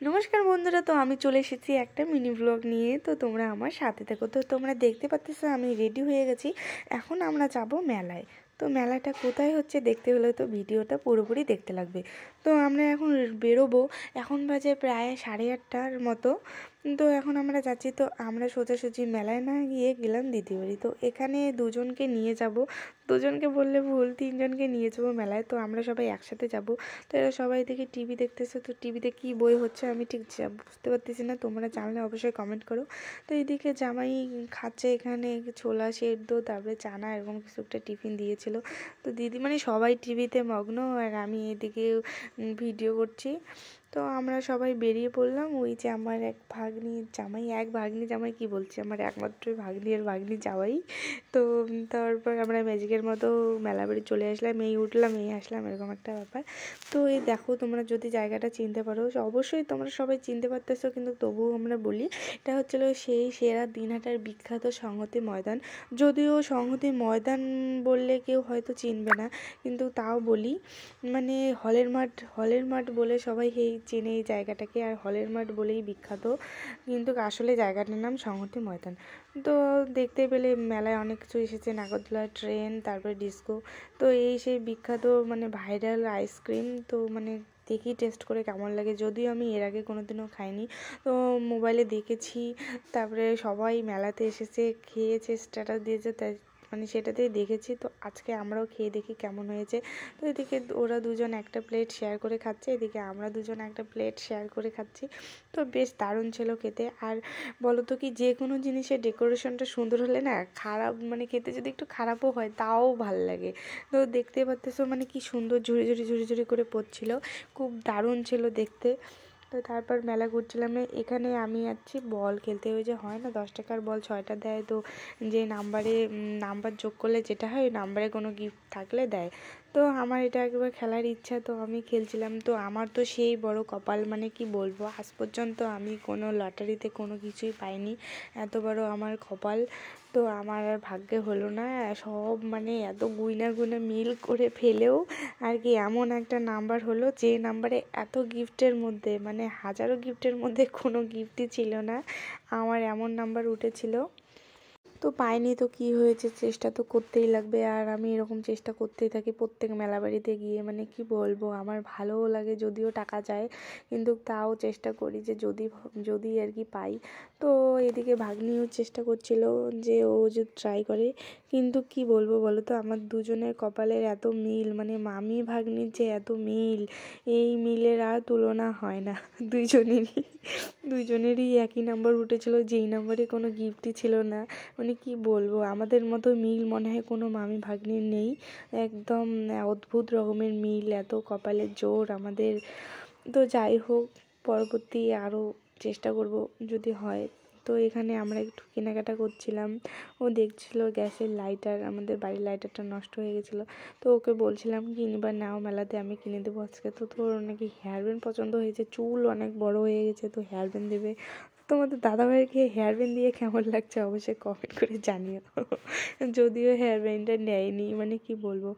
নমস্কার বন্ধুরা, তো আমি চলে এসেছি একটা মিনি ব্লগ নিয়ে। তো তোমরা আমার সাথে থাকো। তো তোমরা দেখতে পাচ্ছো আমি রেডি হয়ে গেছি। এখন আমরা যাব মেলায়। তো মেলাটা কোথায় হচ্ছে দেখতে হলে তো ভিডিওটা পুরোপুরি দেখতে লাগবে। তো আমরা এখন বেরোবো। এখন বাজে প্রায় 8:30টার মতো। তো এখন আমরা যাচ্ছি। তো আমরা সোজাসুজি মেলায় না গিয়ে গেলাম দিদি বাড়ি। তো এখানে দুজনকে নিয়ে যাব, দুজনকে বললে ভুল, তিনজনকে নিয়ে যাবো মেলায়। তো আমরা সবাই একসাথে যাব। তো এরা সবাই দেখে টিভি দেখতেছে। তো টিভিতে কি বই হচ্ছে আমি ঠিক বুঝতে পারতেছি না, তোমরা জানলে অবশ্যই কমেন্ট করো। তো এইদিকে জামাই খাচ্ছে এখানে ছোলা সেদ্ধ, তারপরে চানা, এরকম কিছু একটা টিফিন দিয়েছিল। তো দিদি মানে সবাই টিভিতে মগ্ন, আর আমি এদিকে ভিডিও করছি। তো আমরা সবাই বেরিয়ে পড়লাম। ওই যে আমার এক ভাগ্নি জামাই কি বলছি, আমার একমাত্র ভাগ্নি আর ভাগ্নি জামাই। তো তারপর আমরা ম্যাজিকের মতো মেলা বাড়ি চলে আসলাম, এই উঠলাম এই আসলাম, এরকম একটা ব্যাপার। তো এই দেখো, তোমরা যদি জায়গাটা চিনতে পারো, অবশ্যই তোমরা সবাই চিনতে পারতেছো, কিন্তু তবুও আমরা বলি এটা হচ্ছিল সেই সেরা দিনহাটার বিখ্যাত সংহতি ময়দান। যদিও সংহতি ময়দান বললে কেউ হয়তো চিনবে না, কিন্তু তাও বলি, মানে হলের মাঠ বলে সবাই চেনে এই জায়গাটাকে, আর হলের মাঠ বলেই বিখ্যাত, কিন্তু আসলে জায়গাটার নাম সংহতি ময়দান। তো দেখতে পেলে মেলায় অনেক কিছু এসেছে, নাগরদোলা, ট্রেন, তারপরে ডিস্কো। তো এই সেই বিখ্যাত মানে ভাইরাল আইসক্রিম। তো মানে দেখি টেস্ট করে কেমন লাগে, যদিও আমি এর আগে কোনোদিনও খাইনি। তো মোবাইলে দেখেছি, তারপরে সবাই মেলাতে এসেছে, খেয়েছে, স্ট্যাটাস দিয়েছে, তাই মানে সেটাতেই দেখেছি। তো আজকে আমরাও খেয়ে দেখি কেমন হয়েছে। তো এদিকে ওরা দুজন একটা প্লেট শেয়ার করে খাচ্ছে, এদিকে আমরা দুজন একটা প্লেট শেয়ার করে খাচ্ছি। তো বেশ দারুণ ছিল খেতে। আর বলো তো কি, যে কোনো জিনিসের ডেকোরেশনটা সুন্দর হলে না, খারাপ মানে খেতে যদি একটু খারাপও হয় তাও ভাল লাগে। তো দেখতে পাচ্তেছো মানে কি সুন্দর ঝুড়ি করে পড়ছিল, খুব দারুণ ছিল দেখতে। তো তারপর মেলা ঘুরছিলাম। এখানে আমি যাচ্ছি বল খেলতে। ওই যে হয় না 10 টাকার বল 6টা দেয়, তো যে নাম্বার যোগ করলে যেটা হয়, ওই নাম্বারে কোনো গিফট থাকলে দেয়। তো আমার এটা একবার খেলার ইচ্ছা, তো আমি খেলছিলাম। তো আমার তো সেই বড় কপাল, মানে কি বলবো, আজ পর্যন্ত আমি কোনো লটারিতে কোনো কিছুই পাইনি, এত বড় আমার কপাল। তো আমার আর ভাগ্যে হলো না, সব মানে এত গুইনা মিল করে ফেলেও আর কি এমন একটা নাম্বার হলো, যে নাম্বারে এত গিফটের মধ্যে, মানে হাজারো গিফটের মধ্যে কোনো গিফটই ছিল না, আমার এমন নাম্বার উঠেছিল। তো পাইনি তো কি হয়েছে, চেষ্টা তো করতেই লাগবে। আর আমি এরকম চেষ্টা করতেই থাকি প্রত্যেক মেলা বাড়িতে গিয়ে, মানে কি বলবো, আমার ভালোও লাগে যদিও টাকা যায়, কিন্তু তাও চেষ্টা করি যে যদি আর কি পাই। তো এদিকে ভাগ্নিও চেষ্টা করছিল যে ও যদি ট্রাই করে, কিন্তু কি বলবো বলো তো, আমার দুজনের কপালের এত মিল, মানে মামি ভাগ্নির যে এত মিল, এই মিলের আর তুলনা হয় না। দুইজনেরই একই নাম্বার উঠেছিল, যেই নাম্বারে কোনো গিফটই ছিল না। মানে কি বলবো, আমাদের মতো মিল মনে হয় কোনো মামি ভাগ্নির নেই। একদম অদ্ভুত রকমের মিল, এত কপালের জোর আমাদের। তো যাই হোক, পরবর্তী আরও চেষ্টা করব যদি হয়। তো এখানে আমরা একটু কেনাকাটা করছিলাম। ও দেখছিল গ্যাসের লাইটার, আমাদের বাড়ির লাইটারটা নষ্ট হয়ে গেছিলো। তো ওকে বলছিলাম কিনবা নাও মেলাতে, আমি কিনে দেবো আজকে। তো তোর নাকি হেয়ার ব্যান্ড পছন্দ হয়েছে, চুল অনেক বড় হয়ে গেছে, তো হেয়ার ব্যান্ড দেবে। তোমাদের দাদাভাইকে হেয়ার ব্যান্ড দিয়ে কেমন লাগছে অবশ্যই কমেন্ট করে জানিও। যদিও হেয়ার ব্যান্ডটা নেয়নি, মানে কি বলবো।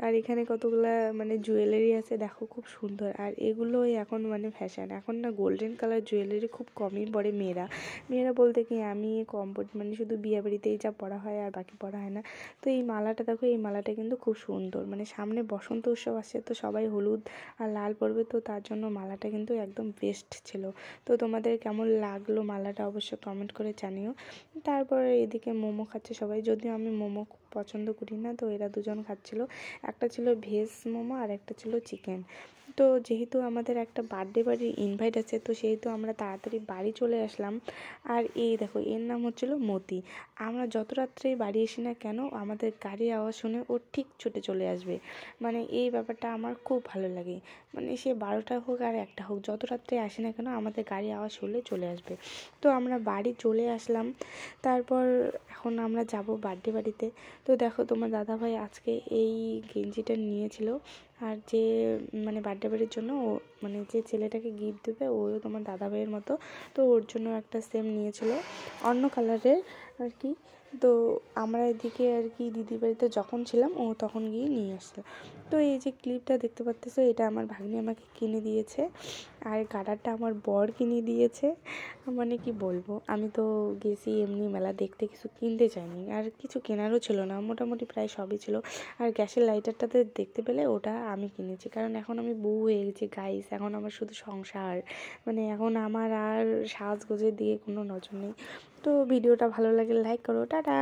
আর এখানে কতগুলা মানে জুয়েলারি আছে, দেখো খুব সুন্দর। আর এগুলোই এখন মানে ফ্যাশন, এখন না গোল্ডেন কালার জুয়েলারি খুব কমই পরে মেয়েরা বলতে কি, আমি কম পড়ি, মানে শুধু বিয়ে বাড়িতেই যা পরা হয় আর বাকি পরা হয় না। তো এই মালাটা দেখো, এই মালাটা কিন্তু খুব সুন্দর, মানে সামনে বসন্ত উৎসব আসছে, তো সবাই হলুদ আর লাল পরবে, তো তার জন্য মালাটা কিন্তু একদম বেস্ট ছিল। তো তোমাদের কেমন লাগলো মালাটা অবশ্যই কমেন্ট করে জানিও। তারপর এদিকে মোমো খাচ্ছে সবাই, যদিও আমি মোমো খুব পছন্দ করি না। তো এরা দুজন খাচ্ছিল, একটা ছিল ভেজ মোমো আর একটা ছিল চিকেন। তো যেহেতু আমাদের একটা বার্থডে বাড়ির ইনভাইট আছে, তো সেহেতু আমরা তাড়াতাড়ি বাড়ি চলে আসলাম। আর এই দেখো, এর নাম হচ্ছিল মতি। আমরা যত রাত্রেই বাড়ি আসি না কেন, আমাদের গাড়ির আওয়াজ শুনে ও ঠিক ছুটে চলে আসবে। মানে এই ব্যাপারটা আমার খুব ভালো লাগে, মানে সে 12টা হোক আর 1টা হোক, যত রাত্রে আসে না কেন আমাদের গাড়ি আওয়াজ শুনলে চলে আসবে। তো আমরা বাড়ি চলে আসলাম। তারপর এখন আমরা যাব বার্থডে বাড়িতে। তো দেখো, তোমার দাদাভাই আজকে এই গেঞ্জিটা নিয়েছিল, আর যে মানে বার্থডে বাড়ির জন্য ও মানে যে ছেলেটাকে গিফট দেবে, ও তোমার দাদাভাইয়ের মতো, তো ওর জন্য একটা সেম নিয়েছিল, অন্য কালারের আর কি। তো আমরা এদিকে আর কি দিদি বাড়িতে যখন ছিলাম ও তখন গিয়ে নিয়ে আসলো। তো এই যে ক্লিপটা দেখতে পাচ্তেছো, এটা আমার ভাগ্নি আমাকে কিনে দিয়েছে, আর গার্ডারটা আমার বর কিনে দিয়েছে। মানে কি বলবো, আমি তো গেছি এমনি মেলা দেখতে, কিছু কিনতে চাইনি, আর কিছু কেনারও ছিল না, মোটামুটি প্রায় সবই ছিল। আর গ্যাসের লাইটারটাতে দেখতে পেলে ওটা আমি কিনেছি, কারণ এখন আমি বউ হয়ে গেছি গাইস, এখন আমার শুধু সংসার, মানে এখন আমার আর সাজগোজের দিকে কোনো নজর নেই। তো ভিডিওটা ভালো লাগে লাইক করো, টাটা।